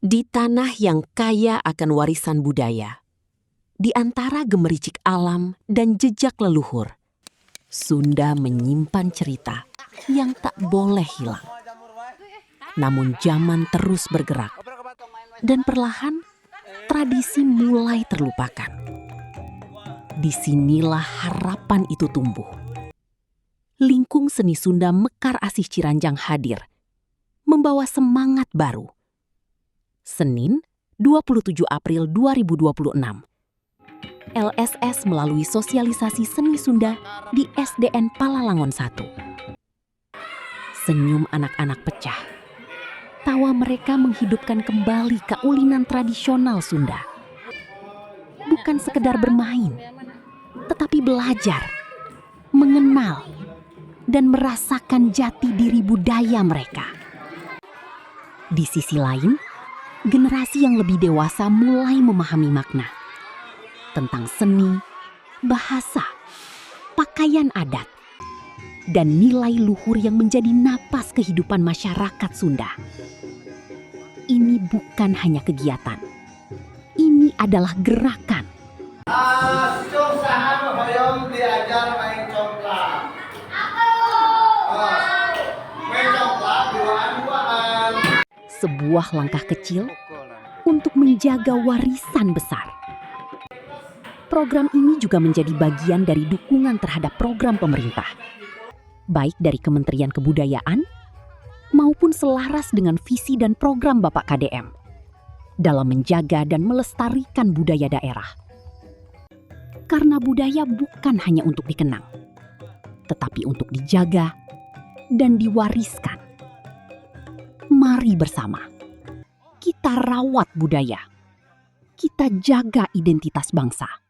Di tanah yang kaya akan warisan budaya, di antara gemericik alam dan jejak leluhur, Sunda menyimpan cerita yang tak boleh hilang. Namun zaman terus bergerak, dan perlahan tradisi mulai terlupakan. Disinilah harapan itu tumbuh. Lingkung Seni Sunda Mekar Asih Ciranjang hadir, membawa semangat baru. Senin, 27 April 2026. LSS melalui sosialisasi seni Sunda di SDN Palalangon 1. Senyum anak-anak pecah. Tawa mereka menghidupkan kembali keulinan tradisional Sunda. Bukan sekedar bermain, tetapi belajar, mengenal, dan merasakan jati diri budaya mereka. Di sisi lain, generasi yang lebih dewasa mulai memahami makna tentang seni, bahasa, pakaian adat, dan nilai luhur yang menjadi napas kehidupan masyarakat Sunda. Ini bukan hanya kegiatan, ini adalah gerakan. Hoyong diajar main congklak. Main congklak duaan-duaan. Sebuah langkah kecil untuk menjaga warisan besar. Program ini juga menjadi bagian dari dukungan terhadap program pemerintah, baik dari Kementerian Kebudayaan maupun selaras dengan visi dan program Bapak KDM dalam menjaga dan melestarikan budaya daerah. Karena budaya bukan hanya untuk dikenang, tetapi untuk dijaga dan diwariskan. Mari bersama, kita rawat budaya, kita jaga identitas bangsa.